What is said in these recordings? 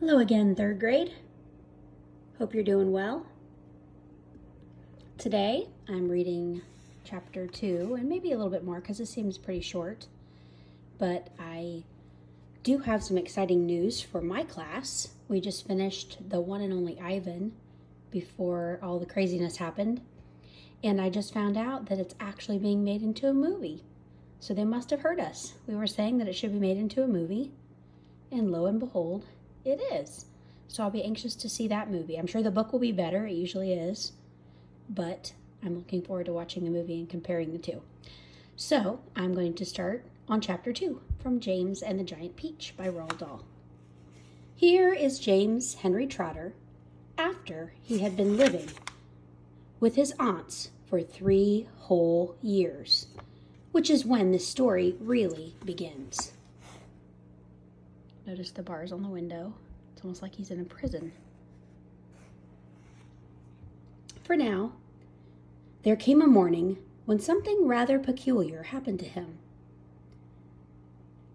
Hello again, third grade. Hope you're doing well. Today I'm reading chapter 2 and maybe a little bit more because it seems pretty short. But I do have some exciting news for my class. We just finished the one and only Ivan before all the craziness happened. And I just found out that it's actually being made into a movie. So they must have heard us. We were saying that it should be made into a movie. And lo and behold, it is. So I'll be anxious to see that movie. I'm sure the book will be better. It usually is. But I'm looking forward to watching the movie and comparing the two. So I'm going to start on chapter 2 from James and the Giant Peach by Roald Dahl. Here is James Henry Trotter after he had been living with his aunts for 3 whole years, which is when this story really begins. Notice the bars on the window. It's almost like he's in a prison. For now, there came a morning when something rather peculiar happened to him.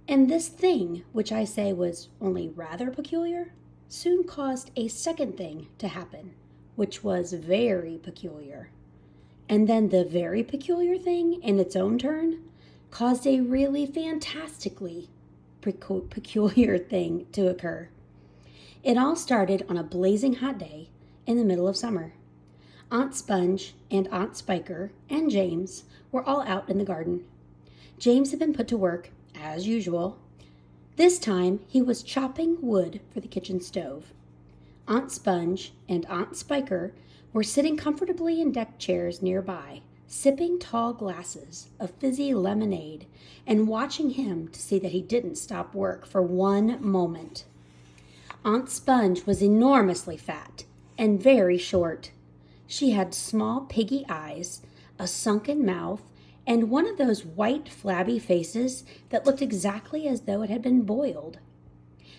And this thing, which I say was only rather peculiar, soon caused a second thing to happen, which was very peculiar. And then the very peculiar thing, in its own turn, caused a really fantastically peculiar thing to occur. It all started on a blazing hot day in the middle of summer. Aunt Sponge and Aunt Spiker and James were all out in the garden. James had been put to work, as usual. This time he was chopping wood for the kitchen stove. Aunt Sponge and Aunt Spiker were sitting comfortably in deck chairs nearby, sipping tall glasses of fizzy lemonade and watching him to see that he didn't stop work for one moment. Aunt Sponge was enormously fat and very short. She had small piggy eyes, a sunken mouth, and one of those white flabby faces that looked exactly as though it had been boiled.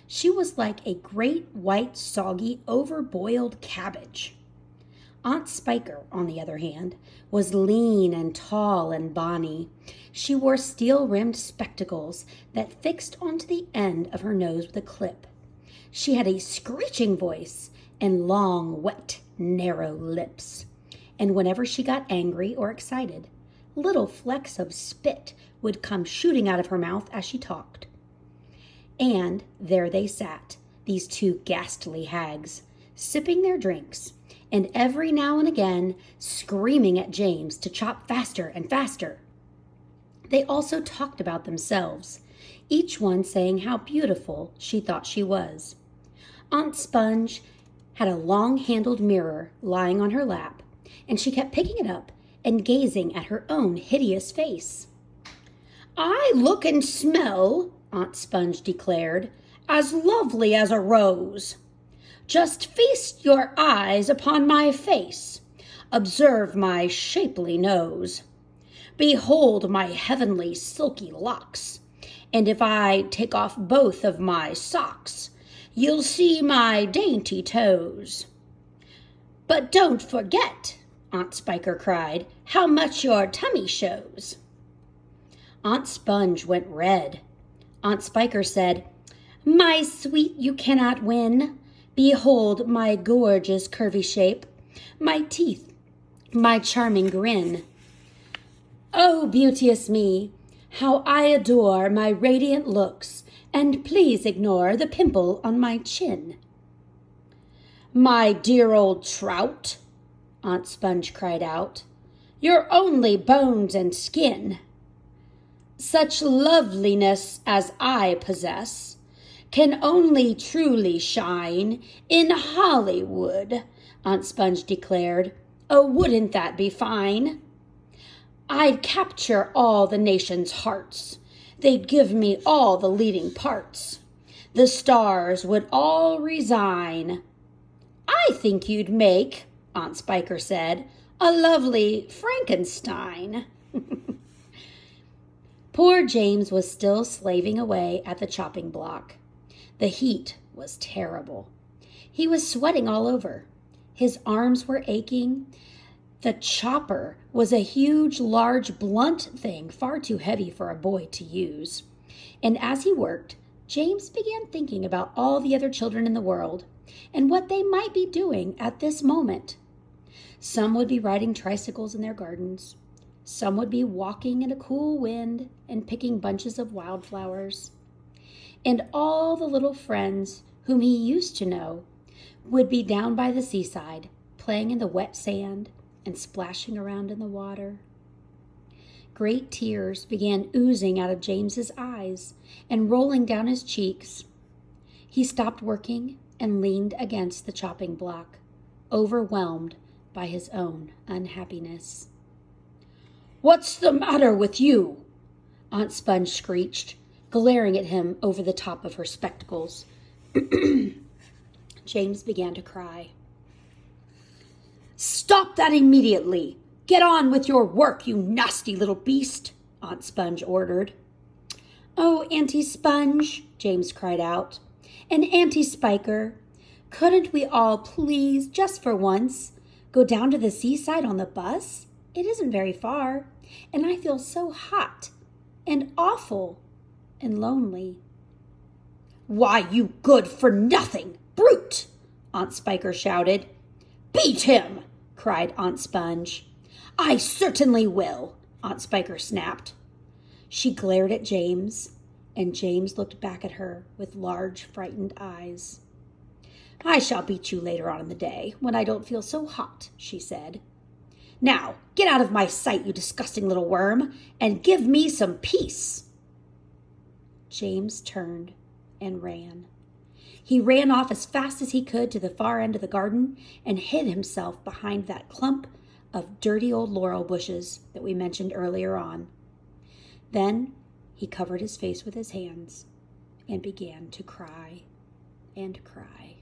She was like a great white soggy overboiled cabbage. Aunt Spiker, on the other hand, was lean and tall and bonny. She wore steel-rimmed spectacles that fixed onto the end of her nose with a clip. She had a screeching voice and long, wet, narrow lips. And whenever she got angry or excited, little flecks of spit would come shooting out of her mouth as she talked. And there they sat, these two ghastly hags, sipping their drinks, and every now and again screaming at James to chop faster and faster. They also talked about themselves, each one saying how beautiful she thought she was. Aunt Sponge had a long-handled mirror lying on her lap, and she kept picking it up and gazing at her own hideous face. "I look and smell," Aunt Sponge declared, "as lovely as a rose. Just feast your eyes upon my face. Observe my shapely nose. Behold my heavenly silky locks. And if I take off both of my socks, you'll see my dainty toes. But don't forget," Aunt Spiker cried, "how much your tummy shows." Aunt Sponge went red. Aunt Spiker said, "My sweet, you cannot win. Behold my gorgeous curvy shape, my teeth, my charming grin. Oh, beauteous me, how I adore my radiant looks, and please ignore the pimple on my chin." "My dear old trout," Aunt Sponge cried out, "you're only bones and skin. Such loveliness as I possess can only truly shine in Hollywood," Aunt Sponge declared. "Oh, wouldn't that be fine? I'd capture all the nation's hearts. They'd give me all the leading parts. The stars would all resign. I think you'd make," Aunt Spiker said, "a lovely Frankenstein." Poor James was still slaving away at the chopping block. The heat was terrible. He was sweating all over. His arms were aching. The chopper was a huge, large, blunt thing, far too heavy for a boy to use. And as he worked, James began thinking about all the other children in the world and what they might be doing at this moment. Some would be riding tricycles in their gardens. Some would be walking in a cool wind and picking bunches of wildflowers. And all the little friends whom he used to know would be down by the seaside, playing in the wet sand and splashing around in the water. Great tears began oozing out of James's eyes and rolling down his cheeks. He stopped working and leaned against the chopping block, overwhelmed by his own unhappiness. "What's the matter with you?" Aunt Sponge screeched, glaring at him over the top of her spectacles. James began to cry. "Stop that immediately! Get on with your work, you nasty little beast!" Aunt Sponge ordered. "Oh, Auntie Sponge," James cried out, "and Auntie Spiker, couldn't we all please, just for once, go down to the seaside on the bus? It isn't very far, and I feel so hot and awful and lonely." "Why, you good-for-nothing brute!" Aunt Spiker shouted. "Beat him!" cried Aunt Sponge. "I certainly will," Aunt Spiker snapped. She glared at James, and James looked back at her with large, frightened eyes. "I shall beat you later on in the day, when I don't feel so hot," she said. "Now, get out of my sight, you disgusting little worm, and give me some peace." James turned and ran. He ran off as fast as he could to the far end of the garden and hid himself behind that clump of dirty old laurel bushes that we mentioned earlier on. Then he covered his face with his hands and began to cry and cry.